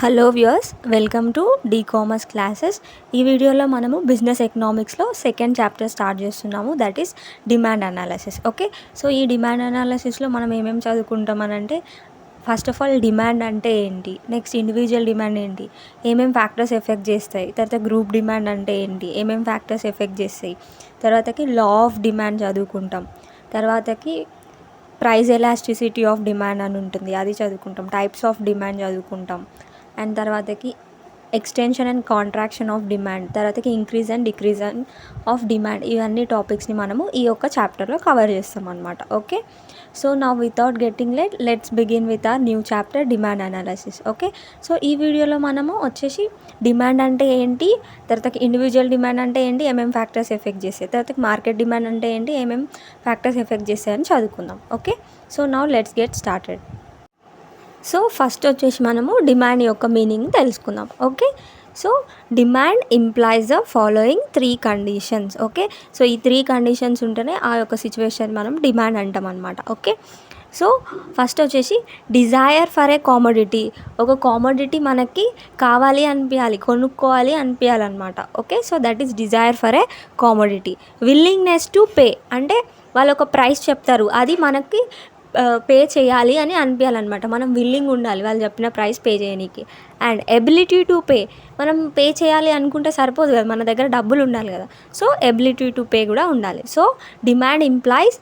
Hello viewers, welcome to commerce classes. ఈ వీడియోలో మనము బిజినెస్ ఎకనామిక్స్లో సెకండ్ చాప్టర్ స్టార్ట్ చేస్తున్నాము, that is demand analysis. Okay, so ఈ demand అనాలిసిస్లో మనం ఏమేమి చదువుకుంటామనంటే, ఫస్ట్ ఆఫ్ ఆల్ డిమాండ్ అంటే ఏంటి, నెక్స్ట్ ఇండివిజువల్ డిమాండ్ ఏంటి, ఏమేమి ఫ్యాక్టర్స్ ఎఫెక్ట్ చేస్తాయి, తర్వాత గ్రూప్ డిమాండ్ అంటే ఏంటి, ఏమేమి ఫ్యాక్టర్స్ ఎఫెక్ట్ చేస్తాయి, తర్వాతకి లా ఆఫ్ డిమాండ్ చదువుకుంటాం, తర్వాతకి ప్రైస్ ఎలాస్టిసిటీ ఆఫ్ డిమాండ్ అని ఉంటుంది, అది చదువుకుంటాం, టైప్స్ ఆఫ్ డిమాండ్ చదువుకుంటాం, అండ్ తర్వాతకి extension and contraction of demand, తర్వాతకి increase and decrease of demand. ఇవన్నీ టాపిక్స్ని మనము ఈ యొక్క చాప్టర్లో కవర్ చేస్తాం అనమాట. ఓకే, సో నా without getting late, let's begin with our new chapter demand analysis. Okay, so ఈ వీడియోలో మనము వచ్చేసి డిమాండ్ అంటే ఏంటి, తర్వాతకి ఇండివిజువల్ డిమాండ్ అంటే ఏంటి, ఏమేమి ఫ్యాక్టర్స్ ఎఫెక్ట్ చేస్తాయి, తర్వాతకి మార్కెట్ డిమాండ్ అంటే ఏంటి, ఏమేమి ఫ్యాక్టర్స్ ఎఫెక్ట్ చేస్తాయని చదువుకుందాం. Okay, so now let's get started. So first వచ్చేసి మనము డిమాండ్ యొక్క మీనింగ్ తెలుసుకుందాం. Okay, so demand implies the following 3 conditions. Okay, so ఈ 3 కండిషన్స్ ఉంటేనే ఆ యొక్క సిచ్యువేషన్ మనం డిమాండ్ అంటాం అనమాట. ఓకే, సో ఫస్ట్ వచ్చేసి డిజైర్ ఫర్ ఏ కామోడిటీ. ఒక కామోడిటీ మనకి కావాలి అనిపించాలి, కొనుక్కోవాలి అనిపించాలన్నమాట. Okay, so that is desire for a commodity. Willingness to pay అంటే వాళ్ళు ఒక ప్రైస్ చెప్తారు, అది మనకి పే చేయాలి అని అనిపించాలన్నమాట. మనం విల్లింగ్ ఉండాలి వాళ్ళు చెప్పిన ప్రైస్ పే చేయడానికి. అండ్ ఎబిలిటీ టు పే, మనం పే చేయాలి అనుకుంటే సరిపోదు కదా, మన దగ్గర డబ్బులు ఉండాలి కదా, సో ఎబిలిటీ టు పే కూడా ఉండాలి. So demand implies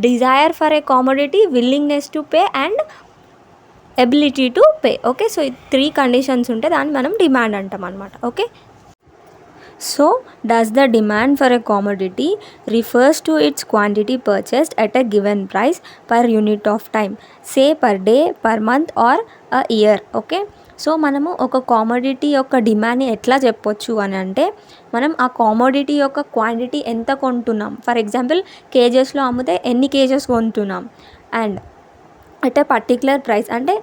Dzire for a commodity, willingness to pay and ability to pay. Okay, so ఈ 3 కండిషన్స్ ఉంటే దాన్ని మనం డిమాండ్ అంటాం అనమాట. Okay, so does the demand for a commodity refers to its quantity purchased at a given price per unit of time, say per day, per month or a year. Okay, so మనము ఒక commodity యొక్క డిమాండ్ని ఎట్లా చెప్పొచ్చు అని అంటే, మనం ఆ commodity యొక్క క్వాంటిటీ ఎంత కొంటున్నాం, ఫర్ ఎగ్జాంపుల్ కేజెస్లో అమ్మితే ఎన్ని కేజెస్ కొంటున్నాం, and at a particular price అంటే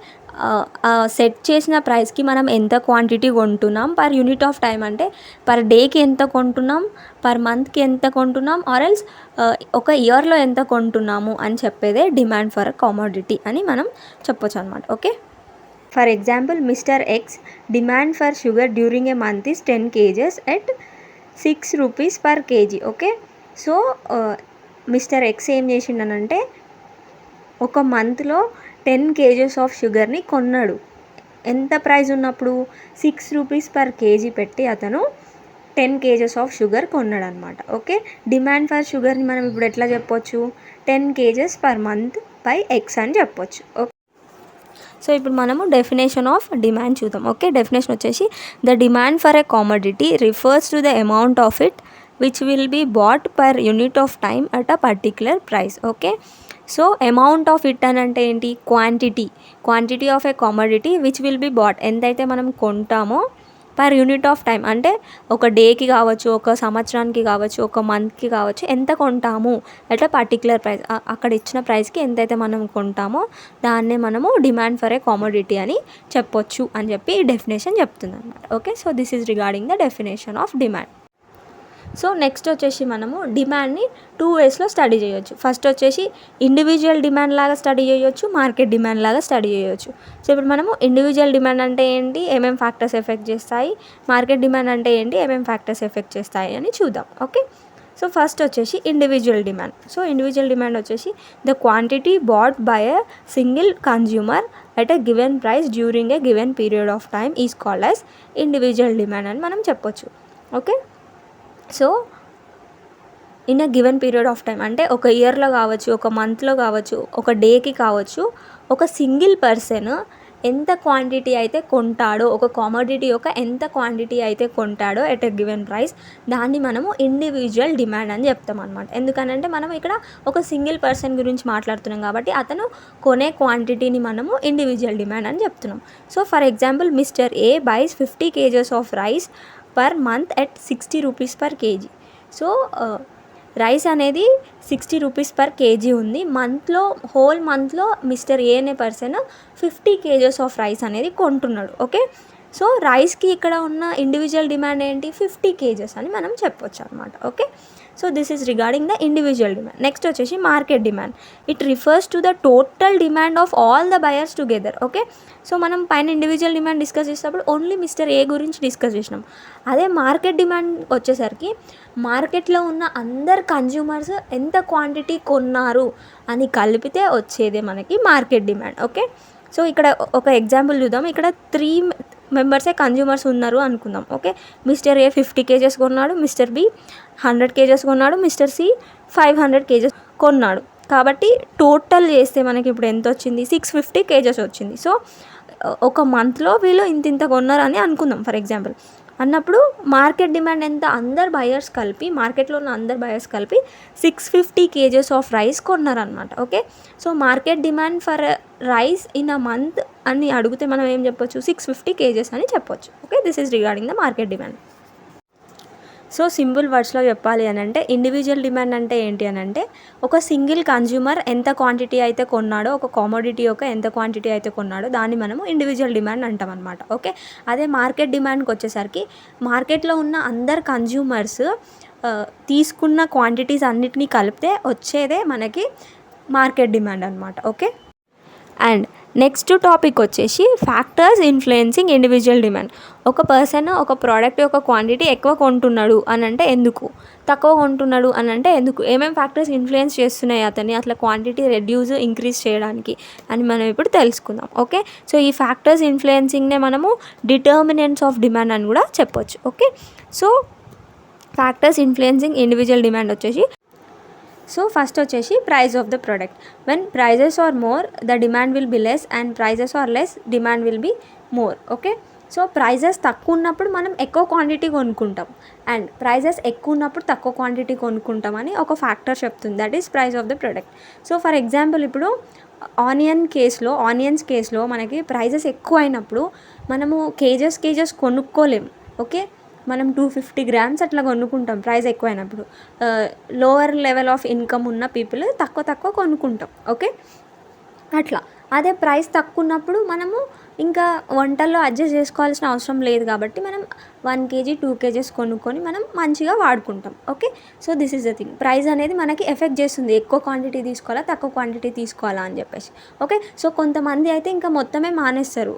సెట్ చేసిన ప్రైస్కి మనం ఎంత క్వాంటిటీ కొంటున్నాం, పర్ యూనిట్ ఆఫ్ టైం అంటే పర్ డేకి ఎంత కొంటున్నాం, పర్ మంత్కి ఎంత కొంటున్నాం, ఆర్ ఎల్స్ ఒక ఇయర్లో ఎంత కొంటున్నాము అని చెప్పేదే డిమాండ్ ఫర్ కామోడిటీ అని మనం చెప్పొచ్చు అనమాట. Okay, for example mister X demand for sugar during a month is 10 kgs at 6 rupees per kg. Okay, so mister X ఏం చేసిండనంటే ఒక మంత్లో 10 kgs ఆఫ్ షుగర్ని కొన్నాడు. ఎంత ప్రైస్ ఉన్నప్పుడు 6 rupees per kg పెట్టి అతను 10 kgs ఆఫ్ షుగర్ కొన్నాడు అనమాట. ఓకే, డిమాండ్ ఫర్ షుగర్ని మనం ఇప్పుడు ఎట్లా చెప్పొచ్చు, 10 kgs per month by X అని చెప్పొచ్చు. ఓకే, సో ఇప్పుడు మనము డెఫినేషన్ ఆఫ్ డిమాండ్ చూద్దాం. ఓకే, డెఫినేషన్ వచ్చేసి the demand for a commodity refers to the amount of it which will be bought per unit of time at a particular price. Okay, so amount of it అని అంటే ఏంటి, quantity of a commodity which will be bought, ఎంతైతే మనం కొంటామో per unit of time అంటే ఒక డేకి కావచ్చు, ఒక సంవత్సరానికి కావచ్చు, ఒక మంత్కి కావచ్చు, ఎంత కొంటాము అట్ అ పర్టిక్యులర్ ప్రైస్, అక్కడ ఇచ్చిన ప్రైస్కి ఎంతైతే మనం కొంటామో దాన్నే మనము డిమాండ్ ఫర్ ఏ కామోడిటీ అని చెప్పొచ్చు అని చెప్పి డెఫినేషన్ చెప్తుంది అనమాట. Okay, so this is regarding the definition of demand. So next వచ్చేసి మనము డిమాండ్ని 2 waysలో స్టడీ చేయొచ్చు. ఫస్ట్ వచ్చేసి ఇండివిజువల్ డిమాండ్ లాగా స్టడీ చేయొచ్చు, మార్కెట్ డిమాండ్ లాగా స్టడీ చేయొచ్చు. సో ఇప్పుడు మనము ఇండివిజువల్ డిమాండ్ అంటే ఏంటి, ఏమేమి ఫ్యాక్టర్స్ ఎఫెక్ట్ చేస్తాయి, మార్కెట్ డిమాండ్ అంటే ఏంటి, ఏమేమి ఫ్యాక్టర్స్ ఎఫెక్ట్ చేస్తాయి అని చూద్దాం. ఓకే, సో ఫస్ట్ వచ్చేసి individual demand. So individual demand వచ్చేసి the quantity bought by a single consumer at a given price during a given period of time is called as individual demand అని మనం చెప్పొచ్చు. Okay, so in a given period of time అంటే ఒక ఇయర్లో కావచ్చు, ఒక మంత్లో కావచ్చు, ఒక డేకి కావచ్చు, ఒక సింగిల్ పర్సన్ ఎంత క్వాంటిటీ అయితే కొంటాడో, ఒక కామోడిటీ యొక్క ఎంత క్వాంటిటీ అయితే కొంటాడో ఎట్ ఎ గివెన్ ప్రైస్, దాన్ని మనము ఇండివిజువల్ డిమాండ్ అని చెప్తాం అనమాట. ఎందుకనంటే మనం ఇక్కడ ఒక సింగిల్ పర్సన్ గురించి మాట్లాడుతున్నాం కాబట్టి అతను కొనే క్వాంటిటీని మనము ఇండివిజువల్ డిమాండ్ అని చెప్తున్నాం. So for example mister A buys 50 kgs of rice per month at 60 rupees per kg. So rice అనేది 60 rupees per kg ఉంది. హోల్ మంత్లో మిస్టర్ ఏ అనే పర్సన్ 50 kgs ఆఫ్ రైస్ అనేది కొంటున్నాడు. ఓకే, సో రైస్కి ఇక్కడ ఉన్న ఇండివిజువల్ డిమాండ్ ఏంటి, 50 kgs అని మనం చెప్పొచ్చు అనమాట. Okay, so this is regarding the individual demand. Next వచ్చేసి market demand. It refers to the total demand of all the buyers together. Okay, so మనం పైన ఇండివిజువల్ డిమాండ్ డిస్కస్ చేసినప్పుడు ఓన్లీ మిస్టర్ ఏ గురించి discuss చేసినాం. అదే market demand వచ్చేసరికి మార్కెట్లో ఉన్న అందరు కన్జ్యూమర్స్ ఎంత క్వాంటిటీ కొన్నారు అని కలిపితే వచ్చేదే మనకి మార్కెట్ డిమాండ్. ఓకే, సో ఇక్కడ ఒక ఎగ్జాంపుల్ చూద్దాం. ఇక్కడ 3 మెంబర్సే కన్జ్యూమర్స్ ఉన్నారు అనుకుందాం. ఓకే, మిస్టర్ ఏ 50 kgs కొన్నాడు, మిస్టర్ బి 100 kgs కొన్నాడు, మిస్టర్ సి 500 kgs కొన్నాడు. కాబట్టి టోటల్ చేస్తే మనకి ఇప్పుడు ఎంత వచ్చింది, 650 kgs వచ్చింది. సో ఒక మంత్లో వీళ్ళు ఇంత కొన్నారని అనుకుందాం ఫర్ ఎగ్జాంపుల్. అన్నప్పుడు మార్కెట్ డిమాండ్ ఎంత, అందరు బయర్స్ కలిపి, మార్కెట్లో ఉన్న అందరు బయర్స్ కలిపి 650 kgs ఆఫ్ రైస్ కొన్నారనమాట. Okay, so market demand for rice in a month అని అడిగితే మనం ఏం చెప్పొచ్చు, 650 kgs అని చెప్పొచ్చు. Okay, this is regarding the market demand. So simple వర్డ్స్లో చెప్పాలి అని అంటే ఇండివిజువల్ డిమాండ్ అంటే ఏంటి అని అంటే ఒక సింగిల్ కన్జ్యూమర్ ఎంత క్వాంటిటీ అయితే కొన్నాడో, ఒక కామోడిటీ యొక్క ఎంత క్వాంటిటీ అయితే కొన్నాడో దాన్ని మనము ఇండివిజువల్ డిమాండ్ అంటాం అనమాట. ఓకే, అదే మార్కెట్ డిమాండ్కి వచ్చేసరికి మార్కెట్లో ఉన్న అందరు కన్జ్యూమర్స్ తీసుకున్న క్వాంటిటీస్ అన్నిటినీ కలిపితే వచ్చేదే మనకి మార్కెట్ డిమాండ్ అనమాట. ఓకే, అండ్ నెక్స్ట్ టాపిక్ వచ్చేసి ఫ్యాక్టర్స్ ఇన్ఫ్లుయెన్సింగ్ ఇండివిజువల్ డిమాండ్. ఒక పర్సన్ ఒక ప్రోడక్ట్ యొక్క క్వాంటిటీ ఎక్కువ కొంటున్నాడు అని అంటే ఎందుకు, తక్కువ కొంటున్నాడు అని అంటే ఎందుకు, ఏమేమి ఫ్యాక్టర్స్ ఇన్ఫ్లుయెన్స్ చేస్తున్నాయి అతన్ని అట్లా క్వాంటిటీ రెడ్యూస్ ఇంక్రీజ్ చేయడానికి అని మనం ఇప్పుడు తెలుసుకుందాం. ఓకే, సో ఈ ఫ్యాక్టర్స్ ఇన్ఫ్లుయెన్సింగ్నే మనము డిటర్మినెంట్స్ ఆఫ్ డిమాండ్ అని కూడా చెప్పొచ్చు. Okay, so factors influencing individual demand వచ్చేసి, సో ఫస్ట్ వచ్చేసి price of the product. When prices are more the demand will be less and prices are less demand will be more. Okay, so prices తక్కువ ఉన్నప్పుడు మనం ఎక్కువ quantity కొనుక్కుంటాం and prices ఎక్కువ ఉన్నప్పుడు తక్కువ క్వాంటిటీ కొనుక్కుంటామని ఒక ఫ్యాక్టర్ చెప్తుంది. That is price of the product. So for example ఇప్పుడు ఆనియన్స్ కేసులో మనకి ప్రైజెస్ ఎక్కువ అయినప్పుడు మనము కేజెస్ కొనుక్కోలేం. ఓకే, మనం 250 grams అట్లా కొనుక్కుంటాం ప్రైస్ ఎక్కువైనప్పుడు. లోవర్ లెవెల్ ఆఫ్ ఇన్కమ్ ఉన్న పీపుల్ తక్కువ కొనుక్కుంటాం. ఓకే, అట్లా. అదే ప్రైస్ తక్కువ ఉన్నప్పుడు మనము ఇంకా వంటల్లో అడ్జస్ట్ చేసుకోవాల్సిన అవసరం లేదు కాబట్టి మనం 1 kg 2 kgs కొనుక్కొని మనం మంచిగా వాడుకుంటాం. Okay, so this is the thing. Price అనేది మనకి ఎఫెక్ట్ చేస్తుంది, ఎక్కువ క్వాంటిటీ తీసుకోవాలా తక్కువ క్వాంటిటీ తీసుకోవాలా అని చెప్పేసి. ఓకే, సో కొంతమంది అయితే ఇంకా మొత్తమే మానేస్తారు,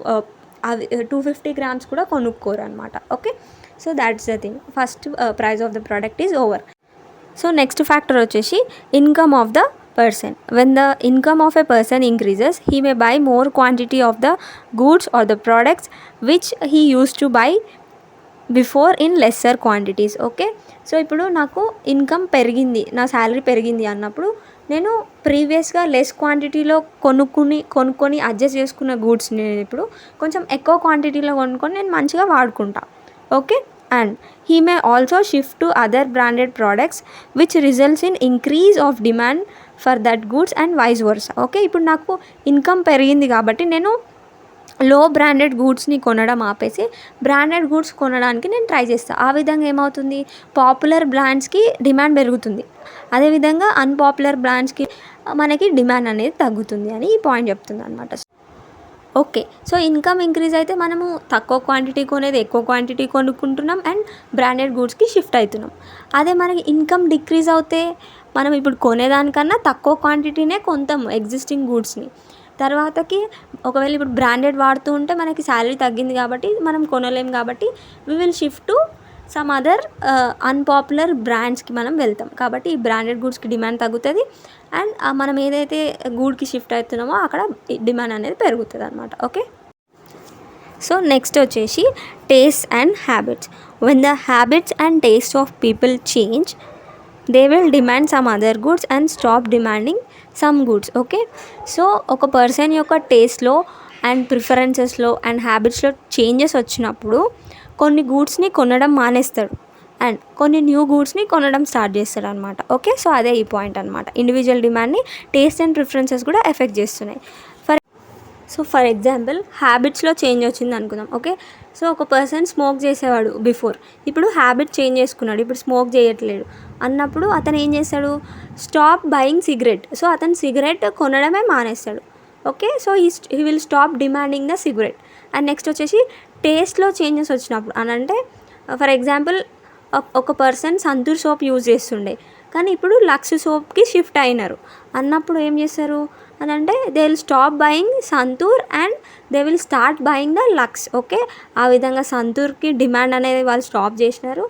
అవి 250 grams కూడా కొనుక్కోరు అనమాట. Okay, so that's the thing. First price of the product is over. So next factor వచ్చేసి income of the person. When the income of a person increases, he may buy more quantity of the goods or the products which he used to buy before in lesser quantities. Okay, so ఇప్పుడు నాకు income పెరిగింది, నా salary పెరిగింది అన్నప్పుడు నేను ప్రీవియస్గా less క్వాంటిటీలో కొనుక్కొని అడ్జస్ట్ చేసుకున్న గూడ్స్ని నేను ఇప్పుడు కొంచెం ఎక్కువ క్వాంటిటీలో కొనుక్కొని నేను మంచిగా వాడుకుంటా. Okay, and he may also shift to other branded products which results in increase of demand for that goods and vice versa. Okay, ఇప్పుడు నాకు ఇన్కమ్ పెరిగింది కాబట్టి నేను లో బ్రాండెడ్ గూడ్స్ని కొనడం ఆపేసి బ్రాండెడ్ గూడ్స్ కొనడానికి నేను ట్రై చేస్తాను. ఆ విధంగా ఏమవుతుంది, పాపులర్ బ్రాండ్స్కి డిమాండ్ పెరుగుతుంది, అదేవిధంగా అన్పాపులర్ బ్రాండ్స్కి మనకి డిమాండ్ అనేది తగ్గుతుంది అని ఈ పాయింట్ చెప్తుంది అనమాట. ఓకే, సో ఇన్కమ్ ఇంక్రీజ్ అయితే మనము తక్కువ క్వాంటిటీ కొనేది ఎక్కువ క్వాంటిటీ కొనుక్కుంటున్నాం అండ్ బ్రాండెడ్ గూడ్స్కి షిఫ్ట్ అవుతున్నాం. అదే మనకి ఇన్కమ్ డిక్రీజ్ అవుతే మనం ఇప్పుడు కొనేదానికన్నా తక్కువ క్వాంటిటీనే కొంటాం ఎగ్జిస్టింగ్ గూడ్స్ని. తర్వాతకి ఒకవేళ ఇప్పుడు బ్రాండెడ్ వాడుతూ ఉంటే మనకి శాలరీ తగ్గింది కాబట్టి మనం కొనలేం కాబట్టి we will shift to some other unpopular బ్రాండ్స్కి మనం వెళ్తాం. కాబట్టి ఈ బ్రాండెడ్ గూడ్స్కి డిమాండ్ తగ్గుతుంది అండ్ మనం ఏదైతే గూడ్కి షిఫ్ట్ అవుతున్నామో అక్కడ డిమాండ్ అనేది పెరుగుతుంది అనమాట. ఓకే, సో నెక్స్ట్ వచ్చేసి taste and habits. When the habits and taste of people change they will demand some other goods and stop demanding some goods. Okay, so ఒక పర్సన్ యొక్క టేస్ట్లో and ప్రిఫరెన్సెస్లో and హ్యాబిట్స్లో changes వచ్చినప్పుడు కొన్ని గూడ్స్ని కొనడం మానేస్తాడు and కొన్ని new గూడ్స్ని కొనడం start చేస్తాడు అనమాట. Okay, so అదే ఈ పాయింట్ అనమాట. ఇండివిజువల్ డిమాండ్ని టేస్ట్ అండ్ ప్రిఫరెన్సెస్ కూడా ఎఫెక్ట్ చేస్తున్నాయి. ఫర్ ఎగ్జాంపుల్ హ్యాబిట్స్లో చేంజ్ వచ్చింది అనుకుందాం. ఓకే, సో ఒక పర్సన్ స్మోక్ చేసేవాడు బిఫోర్, ఇప్పుడు హ్యాబిట్ చేంజ్ చేసుకున్నాడు, ఇప్పుడు స్మోక్ చేయట్లేడు అన్నప్పుడు అతను ఏం చేస్తాడు, స్టాప్ బయింగ్ సిగరెట్. సో అతను సిగరెట్ కొనడమే మానేస్తాడు. Okay, so he will stop demanding the cigarette. And next వచ్చేసి టేస్ట్లో చేంజెస్ వచ్చినప్పుడు అని అంటే ఫర్ ఎగ్జాంపుల్ ఒక పర్సన్ సంతూర్ సోప్ యూజ్ చేస్తుండే, కానీ ఇప్పుడు లక్స్ సోప్కి షిఫ్ట్ అయినారు అన్నప్పుడు ఏం చేస్తారు అని అంటే they will stop buying Santoor and they will start buying the Lux. Okay, ఆ విధంగా సంతూర్కి డిమాండ్ అనేది వాళ్ళు స్టాప్ చేసినారు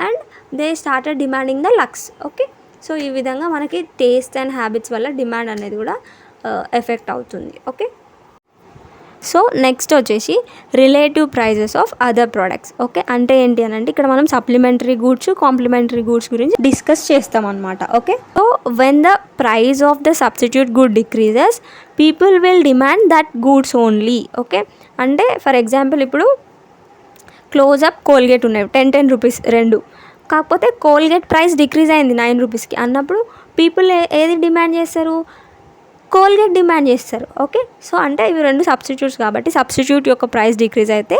and they started demanding the Lux. Okay, so ఈ విధంగా మనకి టేస్ట్ అండ్ హ్యాబిట్స్ వల్ల డిమాండ్ అనేది కూడా ఎఫెక్ట్ అవుతుంది. ఓకే, సో నెక్స్ట్ వచ్చేసి relative prices of other products. Okay, అంటే ఏంటి అని అంటే ఇక్కడ మనం సప్లిమెంటరీ గూడ్స్, కాంప్లిమెంటరీ గూడ్స్ గురించి డిస్కస్ చేస్తాం అనమాట. Okay, so when the price of the substitute good decreases people will demand that goods only. Okay, అంటే ఫర్ ఎగ్జాంపుల్ ఇప్పుడు క్లోజప్, కోల్గేట్ ఉన్నాయి 10 రూపీస్ రెండు, కాకపోతే కోల్గేట్ ప్రైస్ డిక్రీజ్ అయింది 9 రూపీస్కి అన్నప్పుడు పీపుల్ ఏది డిమాండ్ చేస్తారు, కోల్గేట్ డిమాండ్ చేస్తారు. ఓకే, సో అంటే ఇవి రెండు సబ్స్టిట్యూట్స్ కాబట్టి సబ్స్టిట్యూట్ యొక్క ప్రైస్ డిక్రీజ్ అయితే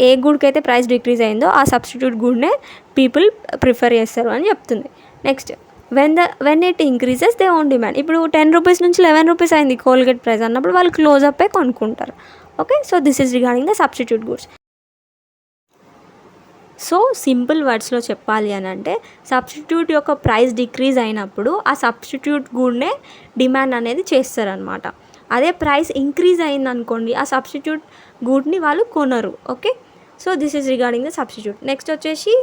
ఏ గుడ్కి అయితే ప్రైస్ డిక్రీజ్ అయిందో ఆ సబ్స్టిట్యూట్ గుడ్నే పీపుల్ ప్రిఫర్ చేస్తారు అని చెప్తుంది. Next when it increases they own demand. ఇప్పుడు 10 రూపీస్ నుంచి 11 రూపీస్ అయింది కోల్గేట్ ప్రైస్ అన్నప్పుడు వాళ్ళు క్లోజప్పే కొనుక్కుంటారు. Okay, so this is regarding the substitute goods. So simple వర్డ్స్లో చెప్పాలి అని అంటే సబ్స్టిట్యూట్ యొక్క ప్రైస్ డిక్రీజ్ అయినప్పుడు ఆ సబ్స్టిట్యూట్ గుడ్నే డిమాండ్ అనేది చేస్తారనమాట. అదే ప్రైస్ ఇంక్రీజ్ అయిందనుకోండి ఆ సబ్స్టిట్యూట్ గుడ్ని వాళ్ళు కొనరు. Okay, so this is regarding the substitute. Next వచ్చేసి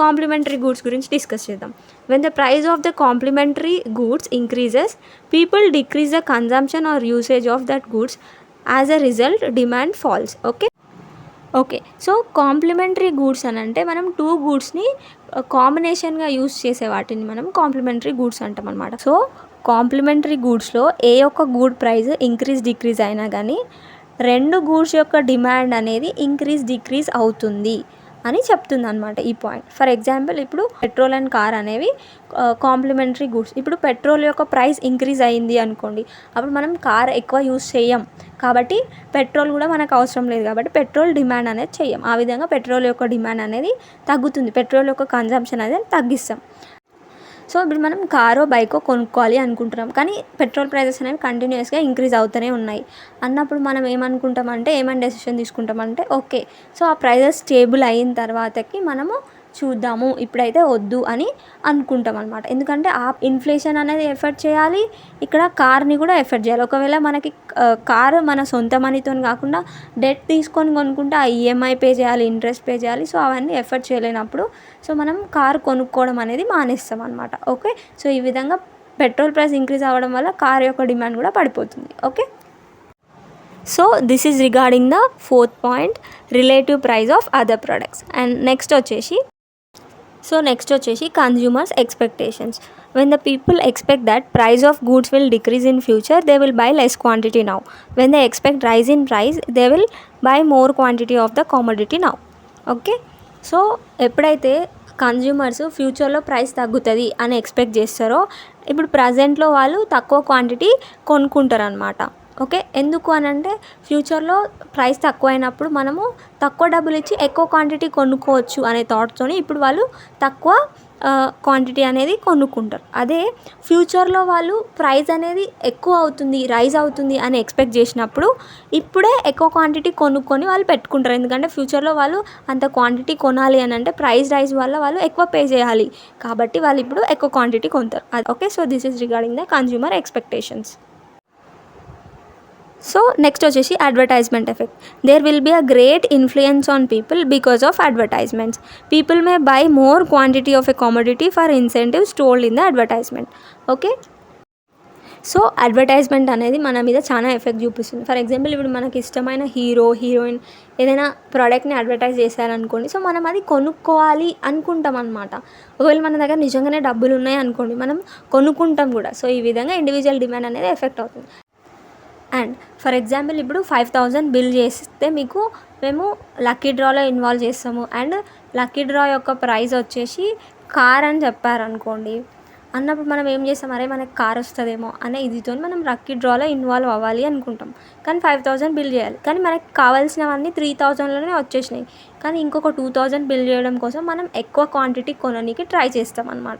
కాంప్లిమెంటరీ గూడ్స్ గురించి డిస్కస్ చేద్దాం. When the price of the complementary goods increases people decrease the consumption or usage of that goods, as a result demand falls. Okay, so complementary goods అని అంటే మనం 2 గూడ్స్ని కాంబినేషన్గా use చేసే వాటిని మనం కాంప్లిమెంటరీ గూడ్స్ అంటాం అనమాట. సో కాంప్లిమెంటరీ గూడ్స్లో ఏ ఒక్క గూడ్ ప్రైస్ ఇంక్రీజ్ డిక్రీజ్ అయినా కానీ 2 గూడ్స్ యొక్క డిమాండ్ అనేది ఇంక్రీజ్ డిక్రీజ్ అవుతుంది అని చెప్తుంది అనమాట ఈ పాయింట్. ఫర్ ఎగ్జాంపుల్ ఇప్పుడు పెట్రోల్ అండ్ కార్ అనేవి కాంప్లిమెంటరీ గూడ్స్. ఇప్పుడు పెట్రోల్ యొక్క ప్రైస్ ఇంక్రీజ్ అయింది అనుకోండి, అప్పుడు మనం కార్ ఎక్కువ యూస్ చేయం కాబట్టి పెట్రోల్ కూడా మనకు అవసరం లేదు కాబట్టి పెట్రోల్ డిమాండ్ అనేది చెయ్యం. ఆ విధంగా పెట్రోల్ యొక్క డిమాండ్ అనేది తగ్గుతుంది, పెట్రోల్ యొక్క కన్జంప్షన్ అనేది తగ్గిస్తాం. సో ఇప్పుడు మనం కారో బైకో కొనుక్కోవాలి అనుకుంటున్నాం కానీ పెట్రోల్ ప్రైజెస్ అనేవి కంటిన్యూస్గా ఇంక్రీజ్ అవుతూనే ఉన్నాయి అన్నప్పుడు మనం ఏమనుకుంటామంటే ఏమని డెసిషన్ తీసుకుంటామంటే ఓకే, సో ఆ ప్రైజెస్ స్టేబుల్ అయిన తర్వాతకి మనము చూద్దాము, ఇప్పుడైతే వద్దు అని అనుకుంటాం అనమాట. ఎందుకంటే ఆ ఇన్ఫ్లేషన్ అనేది ఎఫెక్ట్ చేయాలి, ఇక్కడ కార్ని కూడా ఎఫెక్ట్ చేయాలి. ఒకవేళ మనకి కారు మన సొంత మనీతో కాకుండా డెట్ తీసుకొని కొనుక్కుంటే ఆ ఈఎంఐ పే చేయాలి, ఇంట్రెస్ట్ పే చేయాలి. సో అవన్నీ ఎఫెక్ట్ చేయలేనప్పుడు సో మనం కారు కొనుక్కోవడం అనేది మానేస్తాం అనమాట. ఓకే, సో ఈ విధంగా పెట్రోల్ ప్రైస్ ఇంక్రీజ్ అవ్వడం వల్ల కార్ యొక్క డిమాండ్ కూడా పడిపోతుంది. Okay, so this is regarding the 4th point, relative price of other products. And next వచ్చేసి consumers expectations. When the people expect that price of goods will decrease in future, they will buy less quantity now. When they expect rise in price, they will buy more quantity of the commodity now. Okay, so ఎప్పుడైతే consumers ఫ్యూచర్లో price తగ్గుతుంది అని expect చేస్తారో ఇప్పుడు ప్రజెంట్లో వాళ్ళు తక్కువ quantity కొనుక్కుంటారు అనమాట. ఓకే, ఎందుకు అని అంటే ఫ్యూచర్లో ప్రైస్ తక్కువ అయినప్పుడు మనము తక్కువ డబ్బులు ఇచ్చి ఎక్కువ క్వాంటిటీ కొనుక్కోవచ్చు అనే థాట్తోని ఇప్పుడు వాళ్ళు తక్కువ క్వాంటిటీ అనేది కొనుక్కుంటారు. అదే ఫ్యూచర్లో వాళ్ళు ప్రైస్ అనేది ఎక్కువ అవుతుంది, రైజ్ అవుతుంది అని ఎక్స్పెక్ట్ చేసినప్పుడు ఇప్పుడే ఎక్కువ క్వాంటిటీ కొనుక్కొని వాళ్ళు పెట్టుకుంటారు. ఎందుకంటే ఫ్యూచర్లో వాళ్ళు అంత క్వాంటిటీ కొనాలి అని అంటే ప్రైస్ రైజ్ వల్ల వాళ్ళు ఎక్కువ పే చేయాలి కాబట్టి వాళ్ళు ఇప్పుడు ఎక్కువ క్వాంటిటీ కొంటారు. Okay, so this is regarding the consumer expectations. So next వచ్చేసి advertisement effect. There will be a great influence on people because of advertisements. People may buy more quantity of a commodity for incentives told in the advertisement. Okay, so advertisement అనేది మన మీద చాలా effect చూపిస్తుంది. For example ఇప్పుడు మనకి ఇష్టమైన hero heroine ఏదైనా ప్రోడక్ట్ని అడ్వర్టైజ్ చేశారనుకోండి, సో మనం అది కొనుక్కోవాలి అనుకుంటాం అనమాట. ఒకవేళ మన దగ్గర నిజంగానే డబ్బులు ఉన్నాయి అనుకోండి మనం కొనుక్కుంటాం కూడా. సో ఈ విధంగా ఇండివిజువల్ డిమాండ్ అనేది ఎఫెక్ట్ అవుతుంది. అండ్ ఫర్ ఎగ్జాంపుల్ ఇప్పుడు 5,000 బిల్ చేస్తే మేము లక్కీ డ్రాలో ఇన్వాల్వ్ చేస్తాము అండ్ లక్కీ డ్రా యొక్క ప్రైస్ వచ్చేసి కార్ అని చెప్పారనుకోండి అన్నప్పుడు మనం ఏం చేస్తాం, అరే మనకి కార్ వస్తుందేమో అనే ఇదితో మనం లక్కీ డ్రాలో ఇన్వాల్వ్ అవ్వాలి అనుకుంటాం. కానీ 5,000 బిల్ చేయాలి, కానీ మనకి కావాల్సినవన్నీ 3,000లోనే వచ్చేసినాయి. కానీ ఇంకొక 2,000 బిల్ చేయడం కోసం మనం ఎక్కువ క్వాంటిటీ కొనడానికి ట్రై చేస్తాం అనమాట.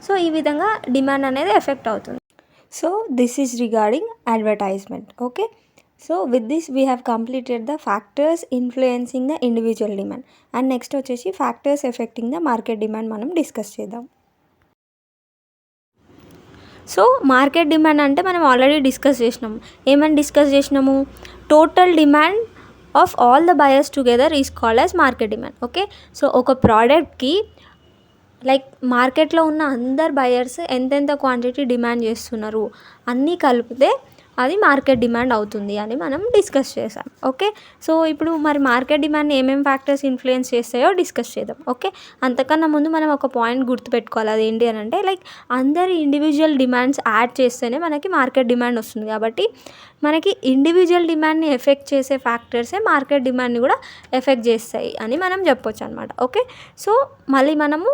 సో ఈ విధంగా డిమాండ్ అనేది ఎఫెక్ట్ అవుతుంది. So this is regarding advertisement. Okay, so with this we have completed the factors influencing the individual demand. And next వచ్చేసి factors affecting the market demand మనం డిస్కస్ చేద్దాం. సో మార్కెట్ డిమాండ్ అంటే మనం already discuss చేసినాము. ఏమని discuss చేసినాము? Total demand of all the buyers together is called as market demand. Okay, so ఒక ప్రోడక్ట్కి లైక్ మార్కెట్లో ఉన్న అందరు బయర్స్ ఎంతెంత క్వాంటిటీ డిమాండ్ చేస్తున్నారు అన్నీ కలిపితే అది మార్కెట్ డిమాండ్ అవుతుంది అని మనం డిస్కస్ చేసాం. ఓకే, సో ఇప్పుడు మరి మార్కెట్ డిమాండ్ని ఏమేమి ఫ్యాక్టర్స్ ఇన్ఫ్లుయెన్స్ చేస్తాయో డిస్కస్ చేద్దాం. ఓకే, అంతకన్నా ముందు మనం ఒక పాయింట్ గుర్తుపెట్టుకోవాలి. అది ఏంటి అని అంటే లైక్ అందరి ఇండివిజువల్ డిమాండ్స్ యాడ్ చేస్తేనే మనకి మార్కెట్ డిమాండ్ వస్తుంది. కాబట్టి మనకి ఇండివిజువల్ డిమాండ్ని ఎఫెక్ట్ చేసే ఫ్యాక్టర్సే మార్కెట్ డిమాండ్ని కూడా ఎఫెక్ట్ చేస్తాయి అని మనం చెప్పొచ్చు అనమాట. ఓకే, సో మళ్ళీ మనము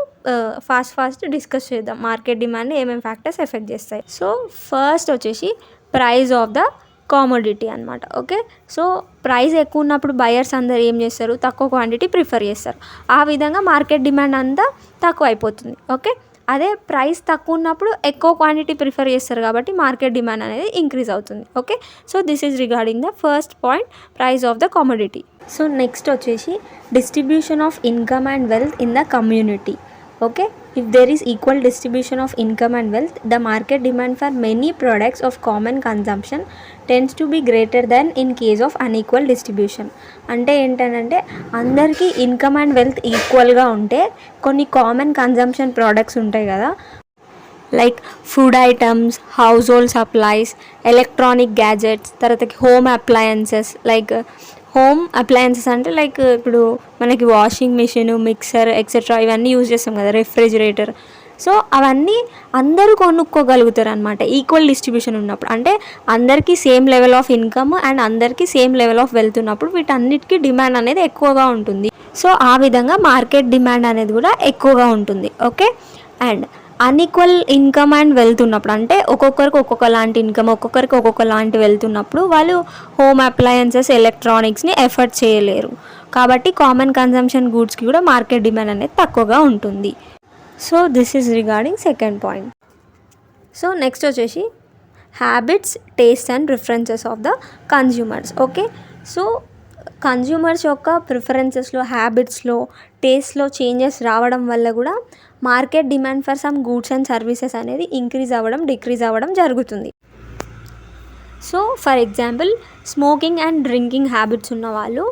ఫాస్ట్ డిస్కస్ చేద్దాం మార్కెట్ డిమాండ్ని ఏమేమి ఫ్యాక్టర్స్ ఎఫెక్ట్ చేస్తాయి. సో ఫస్ట్ వచ్చేసి ప్రైస్ ఆఫ్ ద కామోడిటీ అనమాట. ఓకే, సో ప్రైస్ ఎక్కువ ఉన్నప్పుడు బయర్స్ అందరు ఏం చేస్తారు? తక్కువ క్వాంటిటీ ప్రిఫర్ చేస్తారు. ఆ విధంగా మార్కెట్ డిమాండ్ అంతా తక్కువ అయిపోతుంది. ఓకే, అదే ప్రైస్ తక్కువ ఉన్నప్పుడు ఎక్కువ క్వాంటిటీ ప్రిఫర్ చేస్తారు కాబట్టి మార్కెట్ డిమాండ్ అనేది ఇంక్రీజ్ అవుతుంది. Okay, so this is regarding the first point, price of the commodity. So next వచ్చేసి distribution of income and wealth in the community. Okay, if there is equal distribution of income and wealth, the market demand for many products of common consumption tends to be greater than in case of unequal distribution. అంటే ఏంటంటే అందరికీ income and wealth ఈక్వల్గా ఉంటే కొన్ని common consumption products ఉంటాయి కదా, like food items, household supplies, electronic gadgets, తర్వాత home appliances. Like home appliances అంటే లైక్ ఇప్పుడు మనకి వాషింగ్ మిషన్, మిక్సర్ ఎక్సెట్రా ఇవన్నీ యూజ్ చేస్తాం కదా, రెఫ్రిజిరేటర్. సో అవన్నీ అందరూ కొనుక్కోగలుగుతారు అనమాట ఈక్వల్ డిస్ట్రిబ్యూషన్ ఉన్నప్పుడు. అంటే అందరికీ same level of income and అందరికీ సేమ్ లెవెల్ ఆఫ్ వెల్త్ ఉన్నప్పుడు వీటన్నిటికీ డిమాండ్ అనేది ఎక్కువగా ఉంటుంది. సో ఆ విధంగా మార్కెట్ డిమాండ్ అనేది కూడా ఎక్కువగా ఉంటుంది. Okay, and unequal income and wealth ఉన్నప్పుడు అంటే ఒక్కొక్కరికి ఒక్కొక్క లాంటి ఇన్కమ్, ఒక్కొక్కరికి ఒక్కొక్క లాంటి వెల్త్ ఉన్నప్పుడు వాళ్ళు హోమ్ అప్లయన్సెస్, ఎలక్ట్రానిక్స్ని ఎఫర్ట్ చేయలేరు. కాబట్టి కామన్ కన్జంప్షన్ గూడ్స్కి కూడా మార్కెట్ డిమాండ్ అనేది తక్కువగా ఉంటుంది. So this is regarding second point. So next వచ్చేసి habits, taste and preferences of the consumers. Okay, so consumers యొక్క ప్రిఫరెన్సెస్లో, హ్యాబిట్స్లో, టేస్ట్లో చేంజెస్ రావడం వల్ల కూడా market demand for some goods and services అనేది ఇంక్రీజ్ అవ్వడం, డిక్రీజ్ అవ్వడం జరుగుతుంది. So for example smoking and drinking habits ఉన్న వాళ్ళు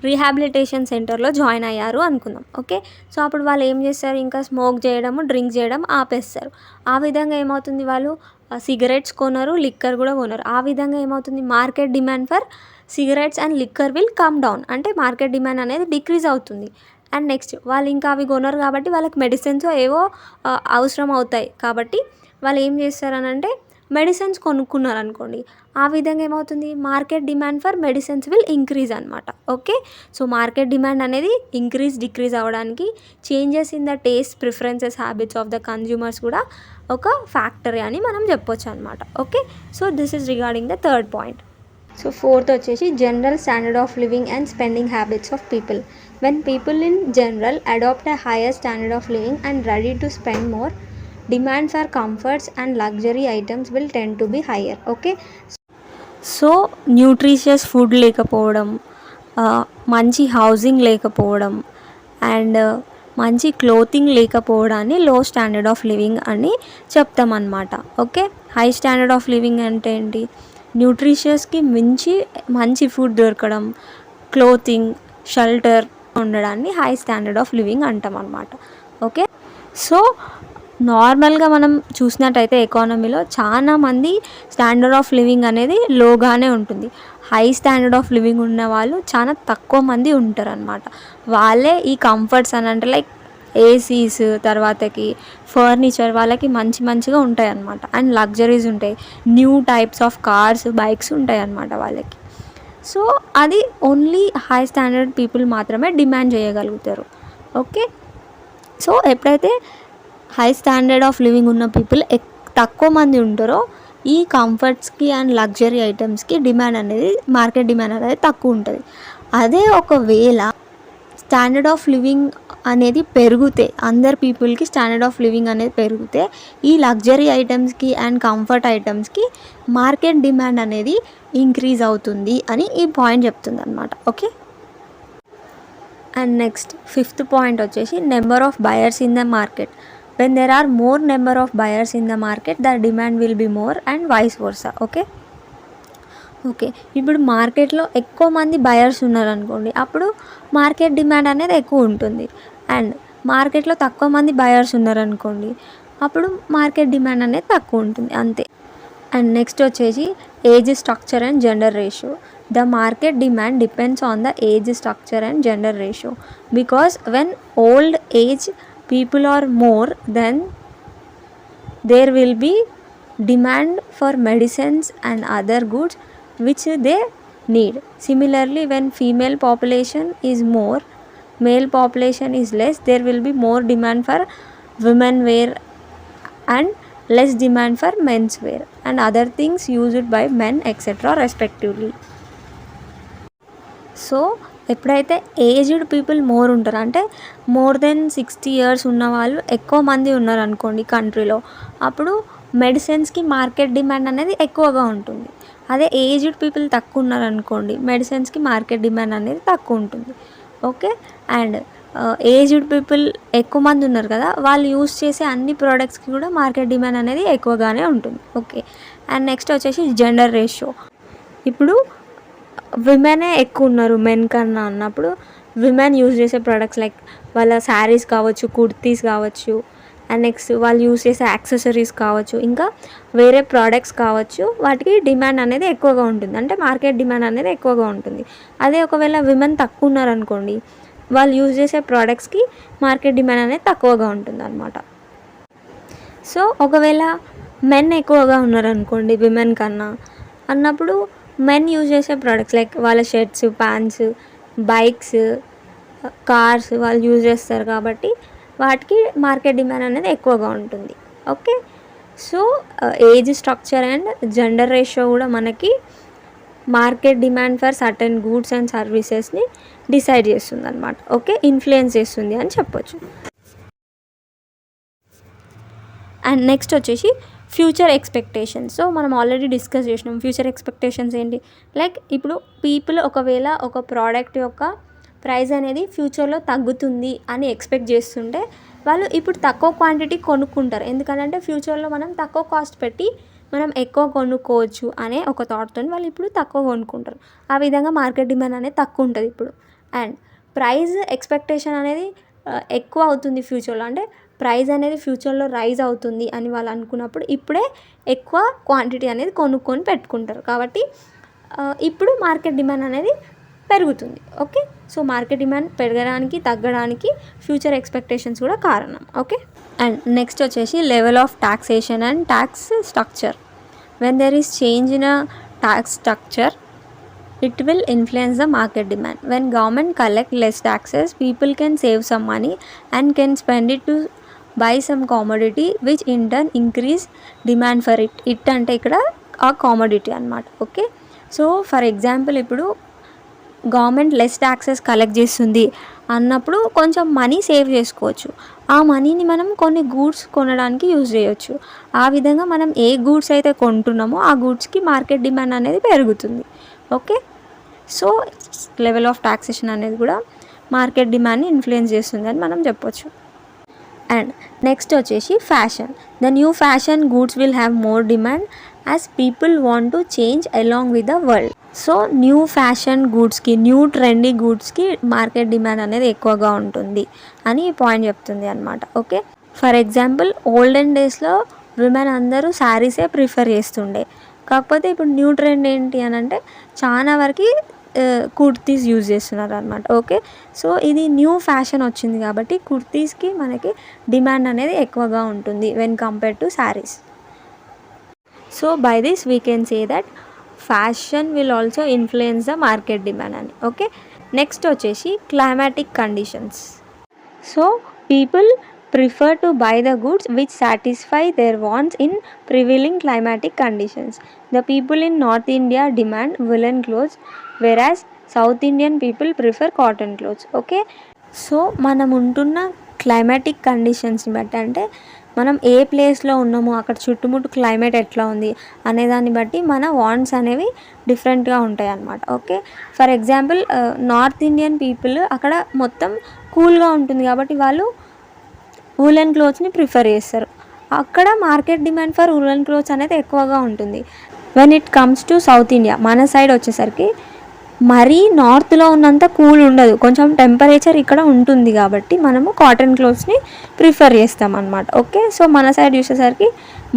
రీహాబిలిటేషన్ సెంటర్లో జాయిన్ అయ్యారు అనుకుందాం. ఓకే, సో అప్పుడు వాళ్ళు ఏం చేస్తారు? ఇంకా స్మోక్ చేయడము, డ్రింక్ చేయడం ఆపేస్తారు. ఆ విధంగా ఏమవుతుంది? వాళ్ళు సిగరెట్స్ కొనరు, లిక్కర్ కూడా కొనరు. ఆ విధంగా ఏమవుతుంది? Market demand for cigarettes and liquor will come down. అంటే మార్కెట్ డిమాండ్ అనేది డిక్రీజ్ అవుతుంది. అండ్ నెక్స్ట్ వాళ్ళు ఇంకా అవి కొనరు కాబట్టి వాళ్ళకి మెడిసిన్స్ ఏవో అవసరం అవుతాయి. కాబట్టి వాళ్ళు ఏం చేస్తారనంటే మెడిసిన్స్ కొనుక్కున్నారు అనుకోండి, ఆ విధంగా ఏమవుతుంది? Market demand for medicines will increase అనమాట. ఓకే, సో మార్కెట్ డిమాండ్ అనేది ఇంక్రీజ్, డిక్రీజ్ అవ్వడానికి changes in the taste, preferences, habits of the consumers కూడా ఒక ఫ్యాక్టరీ అని మనం చెప్పొచ్చు అనమాట. Okay, so this is regarding the third point. So fourth వచ్చేసి general standard of living and spending habits of people. When people in general adopt a higher standard of living and ready to spend more, demand for comforts and luxury items will tend to be higher. Okay, so nutritious food లేకపోవడం, మంచి housing లేకపోవడం and మంచి clothing లేకపోవడాన్ని లో standard of living అని చెప్తామన్నమాట. Okay, high standard of living అంటే ఏంటి? న్యూట్రిషియస్కి మించి మంచి ఫుడ్ దొరకడం, క్లోతింగ్, షెల్టర్ ఉండడాన్ని హై స్టాండర్డ్ ఆఫ్ లివింగ్ అంటాం అన్నమాట. ఓకే, సో నార్మల్గా మనం చూసినట్టయితే ఎకానమీలో చాలామంది స్టాండర్డ్ ఆఫ్ లివింగ్ అనేది లోగానే ఉంటుంది. హై స్టాండర్డ్ ఆఫ్ లివింగ్ ఉన్న వాళ్ళు చాలా తక్కువ మంది ఉంటారు అనమాట. వాళ్ళే ఈ కంఫర్ట్స్ అని అంటే లైక్ ఏసీస్, తర్వాతకి ఫర్నిచర్ వాళ్ళకి మంచిగా ఉంటాయి అన్నమాట. అండ్ లగ్జరీస్ ఉంటాయి, new types of cars, bikes ఉంటాయి అన్నమాట వాళ్ళకి. సో అది ఓన్లీ హై స్టాండర్డ్ పీపుల్ మాత్రమే డిమాండ్ చేయగలుగుతారు. ఓకే, సో ఎప్పుడైతే హై స్టాండర్డ్ ఆఫ్ లివింగ్ ఉన్న పీపుల్ తక్కువ మంది ఉంటారో ఈ కంఫర్ట్స్కి అండ్ లగ్జరీ ఐటమ్స్కి డిమాండ్ అనేది, మార్కెట్ డిమాండ్ అనేది తక్కువ ఉంటుంది. అదే ఒకవేళ స్టాండర్డ్ ఆఫ్ లివింగ్ అనేది పెరిగితే, అందరు పీపుల్కి స్టాండర్డ్ ఆఫ్ లివింగ్ అనేది పెరిగితే ఈ లగ్జరీ ఐటమ్స్కి అండ్ కంఫర్ట్ ఐటమ్స్కి మార్కెట్ డిమాండ్ అనేది ఇంక్రీజ్ అవుతుంది అని ఈ పాయింట్ చెప్తుంది అనమాట. Okay. And next 5th point వచ్చేసి number of buyers in the market. When there are more number of buyers in the market the demand will be more and vice versa. Okay. ఇప్పుడు మార్కెట్లో ఎక్కువ మంది buyers ఉన్నారనుకోండి, అప్పుడు market demand అనేది ఎక్కువ ఉంటుంది. అండ్ మార్కెట్లో తక్కువ మంది బయర్స్ ఉన్నారనుకోండి, అప్పుడు మార్కెట్ డిమాండ్ అనేది తక్కువ ఉంటుంది, అంతే. అండ్ నెక్స్ట్ వచ్చేసి age structure and gender ratio. The market demand depends on the age structure and gender ratio because when old age people are more then there will be demand for medicines and other goods which they need. Similarly, when female population is more, male population is less, there will be more demand for women wear and less demand for men's wear and other things used by men etc. respectively. So ఎప్పుడైతే aged people more ఉంటారు, అంటే more than 60 years ఉన్న వాళ్ళు ఎక్కువ మంది ఉన్నారనుకోండి కంట్రీలో, అప్పుడు మెడిసిన్స్కి మార్కెట్ డిమాండ్ అనేది ఎక్కువగా ఉంటుంది. అదే ఏజ్డ్ పీపుల్ తక్కువ ఉన్నారనుకోండి, మెడిసిన్స్కి మార్కెట్ డిమాండ్ అనేది తక్కువ ఉంటుంది. ఓకే. అండ్ ఏజ్డ్ పీపుల్ ఎక్కువ మంది ఉన్నారు కదా, వాళ్ళు యూస్ చేసే అన్ని ప్రోడక్ట్స్కి కూడా మార్కెట్ డిమాండ్ అనేది ఎక్కువగానే ఉంటుంది. ఓకే. అండ్ నెక్స్ట్ వచ్చేసి జెండర్ రేషియో. ఇప్పుడు విమెనే ఎక్కువ ఉన్నారు మెన్ కన్నా అన్నప్పుడు, విమెన్ యూజ్ చేసే ప్రోడక్ట్స్ లైక్ వాళ్ళ శారీస్ కావచ్చు, కుర్తీస్ కావచ్చు, అండ్ నెక్స్ట్ వాళ్ళు యూజ్ చేసే యాక్సెసరీస్ కావచ్చు, ఇంకా వేరే ప్రోడక్ట్స్ కావచ్చు, వాటికి డిమాండ్ అనేది ఎక్కువగా ఉంటుంది, అంటే మార్కెట్ డిమాండ్ అనేది ఎక్కువగా ఉంటుంది. అదే ఒకవేళ విమెన్ తక్కువ ఉన్నారనుకోండి, వాళ్ళు యూజ్ చేసే ప్రోడక్ట్స్కి మార్కెట్ డిమాండ్ అనేది తక్కువగా ఉంటుంది అనమాట. సో ఒకవేళ మెన్ ఎక్కువగా ఉన్నారనుకోండి విమెన్ కన్నా అన్నప్పుడు, మెన్ యూజ్ చేసే ప్రోడక్ట్స్ లైక్ వాళ్ళ షర్ట్స్, ప్యాంట్స్, బైక్స్, కార్స్ వాళ్ళు యూజ్ చేస్తారు కాబట్టి వాటికి మార్కెట్ డిమాండ్ అనేది ఎక్కువగా ఉంటుంది. Okay. So age structure and gender ratio కూడా మనకి market demand for certain goods and సర్వీసెస్ని డిసైడ్ చేస్తుంది అనమాట. ఓకే, ఇన్ఫ్లుయెన్స్ చేస్తుంది అని చెప్పొచ్చు. అండ్ నెక్స్ట్ వచ్చేసి ఫ్యూచర్ ఎక్స్పెక్టేషన్స్. సో మనం ఆల్రెడీ డిస్కస్ చేసినాం ఫ్యూచర్ ఎక్స్పెక్టేషన్స్ ఏంటి. లైక్ ఇప్పుడు పీపుల్ ఒకవేళ ఒక ప్రోడక్ట్ యొక్క ప్రైస్ అనేది ఫ్యూచర్లో తగ్గుతుంది అని ఎక్స్పెక్ట్ చేస్తుంటే వాళ్ళు ఇప్పుడు తక్కువ క్వాంటిటీ కొనుక్కుంటారు, ఎందుకంటే ఫ్యూచర్లో మనం తక్కువ కాస్ట్ పెట్టి మనం ఎక్కువ కొనుక్కోవచ్చు అనే ఒక థాట్తో వాళ్ళు ఇప్పుడు తక్కువ కొనుక్కుంటారు. ఆ విధంగా మార్కెట్ డిమాండ్ అనేది తక్కువ ఉంటుంది ఇప్పుడు. అండ్ ప్రైస్ ఎక్స్పెక్టేషన్ అనేది ఎక్కువ అవుతుంది ఫ్యూచర్లో, అంటే ప్రైస్ అనేది ఫ్యూచర్లో రైజ్ అవుతుంది అని వాళ్ళు అనుకున్నప్పుడు ఇప్పుడే ఎక్కువ క్వాంటిటీ అనేది కొనుక్కొని పెట్టుకుంటారు. కాబట్టి ఇప్పుడు మార్కెట్ డిమాండ్ అనేది పెరుగుతుంది. ఓకే. సో మార్కెట్ డిమాండ్ పెరగడానికి తగ్గడానికి ఫ్యూచర్ ఎక్స్పెక్టేషన్స్ కూడా కారణం. ఓకే. అండ్ నెక్స్ట్ వచ్చేసి level of taxation and tax structure. When there is change in a tax structure it will influence the market demand. When government collect less taxes, people can save some money and can spend it to buy some commodity which in turn increase demand for it. It అంటే ఇక్కడ ఆ commodity అనమాట. Okay. So for example ఇప్పుడు government less taxes collect చేస్తుంది అన్నప్పుడు కొంచెం money save చేసుకోవచ్చు. ఆ మనీని మనం కొన్ని గూడ్స్ కొనడానికి యూజ్ చేయొచ్చు. ఆ విధంగా మనం ఏ గూడ్స్ అయితే కొంటున్నామో ఆ గూడ్స్కి మార్కెట్ డిమాండ్ అనేది పెరుగుతుంది. Okay. So level of taxation అనేది కూడా మార్కెట్ డిమాండ్ని ఇన్ఫ్లుయెన్స్ చేస్తుంది అని మనం చెప్పొచ్చు. అండ్ నెక్స్ట్ వచ్చేసి fashion. The new fashion goods will have more demand as people want to change along with the world. So new fashion గూడ్స్కి, న్యూ ట్రెండీ గూడ్స్కి మార్కెట్ డిమాండ్ అనేది ఎక్కువగా ఉంటుంది అని ఈ పాయింట్ చెప్తుంది అనమాట. ఓకే. ఫర్ ఎగ్జాంపుల్ ఓల్డెన్ డేస్లో విమెన్ అందరూ శారీసే ప్రిఫర్ చేస్తుండే, కాకపోతే ఇప్పుడు న్యూ ట్రెండ్ ఏంటి అని అంటే చాలా వరకు కుర్తీస్ యూజ్ చేస్తున్నారు అనమాట. ఓకే. సో ఇది న్యూ ఫ్యాషన్ వచ్చింది కాబట్టి కుర్తీస్కి మనకి డిమాండ్ అనేది ఎక్కువగా ఉంటుంది when compare to saris. So by this we can say that fashion will also influence the market demand అని. ఓకే. నెక్స్ట్ వచ్చేసి climatic conditions. So people prefer to buy the goods which satisfy their wants in prevailing climatic conditions. The people in North India demand woolen clothes, whereas South Indian people prefer cotton clothes. Okay. So మనం ఉంటున్న climatic కండిషన్స్ని బట్టి, అంటే మనం ఏ ప్లేస్లో ఉన్నామో అక్కడ చుట్టుముట్టు climate ఎట్లా ఉంది అనే దాన్ని బట్టి మన వాంట్స్ అనేవి డిఫరెంట్గా ఉంటాయి అన్నమాట. Okay, for example north Indian people అక్కడ మొత్తం కూల్గా ఉంటుంది కాబట్టి వాళ్ళు వూలెన్ క్లోత్స్ని ప్రిఫర్ చేస్తారు. అక్కడ market demand for woollen clothes అనేది ఎక్కువగా ఉంటుంది. When it comes to south India, మన సైడ్ వచ్చేసరికి మరీ నార్త్లో ఉన్నంత కూల్ ఉండదు, కొంచెం టెంపరేచర్ ఇక్కడ ఉంటుంది కాబట్టి మనము కాటన్ క్లోత్స్ని ప్రిఫర్ చేస్తాం అన్నమాట. ఓకే, సో మన సైడ్ చూసేసరికి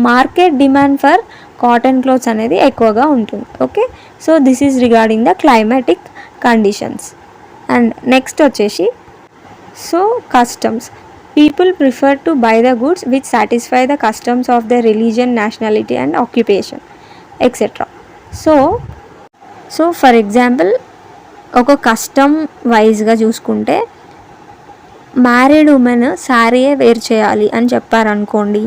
market demand for cotton clothes అనేది ఎక్కువగా ఉంటుంది. Okay, so this is regarding the climatic conditions. And next వచ్చేసి so customs. People prefer to buy the goods which satisfy the customs of their religion, nationality and occupation, etc. So for example ఒక custom వైజ్గా చూసుకుంటే married women శారీయే wear చేయాలి అని చెప్పారనుకోండి,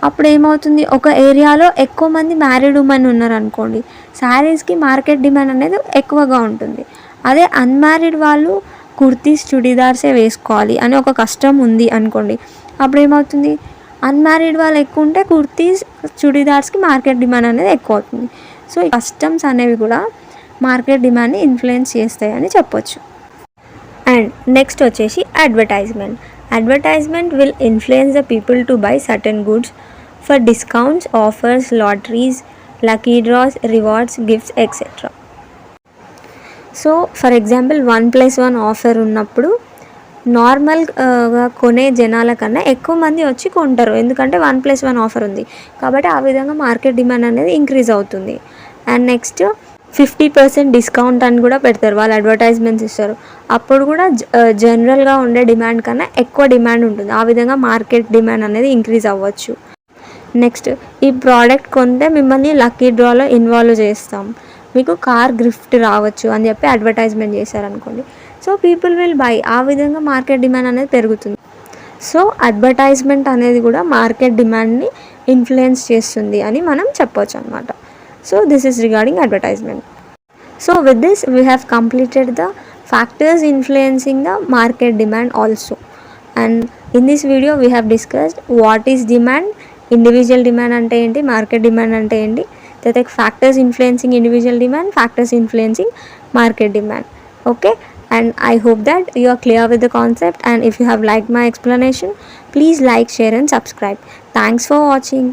అప్పుడు ఏమవుతుంది, ఒక ఏరియాలో ఎక్కువ మంది మ్యారీడ్ ఉమెన్ ఉన్నారనుకోండి, శారీస్కి మార్కెట్ డిమాండ్ అనేది ఎక్కువగా ఉంటుంది. అదే అన్మ్యారీడ్ వాళ్ళు కుర్తీస్ చుడీదార్సే వేసుకోవాలి అని ఒక కష్టం ఉంది అనుకోండి, అప్పుడు ఏమవుతుంది, అన్మ్యారీడ్ వాళ్ళు ఎక్కువ ఉంటే కుర్తీస్ చుడీదార్స్కి మార్కెట్ డిమాండ్ అనేది ఎక్కువ అవుతుంది. సో ఈ కస్టమ్స్ అనేవి కూడా మార్కెట్ డిమాండ్ని ఇన్ఫ్లుయెన్స్ చేస్తాయని చెప్పొచ్చు. అండ్ నెక్స్ట్ వచ్చేసి advertisement. Advertisement will influence the people to buy certain goods for discounts, offers, lotteries, lucky dross, rewards, gifts etcetera. So for example 1+1 offer ఉన్నప్పుడు నార్మల్గా కొనే జనాల కన్నా ఎక్కువ మంది వచ్చి కొంటారు, ఎందుకంటే 1+1 ఆఫర్ ఉంది కాబట్టి ఆ విధంగా మార్కెట్ డిమాండ్ అనేది ఇంక్రీజ్ అవుతుంది. అండ్ నెక్స్ట్ 50% డిస్కౌంట్ అని కూడా పెడతారు, వాళ్ళు అడ్వర్టైజ్మెంట్స్ ఇస్తారు, అప్పుడు కూడా జనరల్గా ఉండే డిమాండ్ కన్నా ఎక్కువ డిమాండ్ ఉంటుంది, ఆ విధంగా మార్కెట్ డిమాండ్ అనేది ఇంక్రీజ్ అవ్వచ్చు. నెక్స్ట్, ఈ ప్రోడక్ట్ కొంటే మిమ్మల్ని లక్కీ డ్రాలో ఇన్వాల్వ్ చేస్తాం, మీకు కార్ గిఫ్ట్ రావచ్చు అని చెప్పి అడ్వర్టైజ్మెంట్ చేశారనుకోండి, సో పీపుల్ విల్ బై, ఆ విధంగా మార్కెట్ డిమాండ్ అనేది పెరుగుతుంది. సో అడ్వర్టైజ్మెంట్ అనేది కూడా మార్కెట్ డిమాండ్ని ఇన్ఫ్లుయెన్స్ చేస్తుంది అని మనం చెప్పొచ్చు అనమాట. So this is regarding advertisement. So with this we have completed the factors influencing the market demand also. And in this video we have discussed what is demand, individual demand అంటే ఏంటి, market demand అంటే ఏంటి, that factors influencing individual demand, factors influencing market demand. Okay, and I hope that you are clear with the concept, and if you have liked my explanation, please like, share and subscribe. Thanks for watching.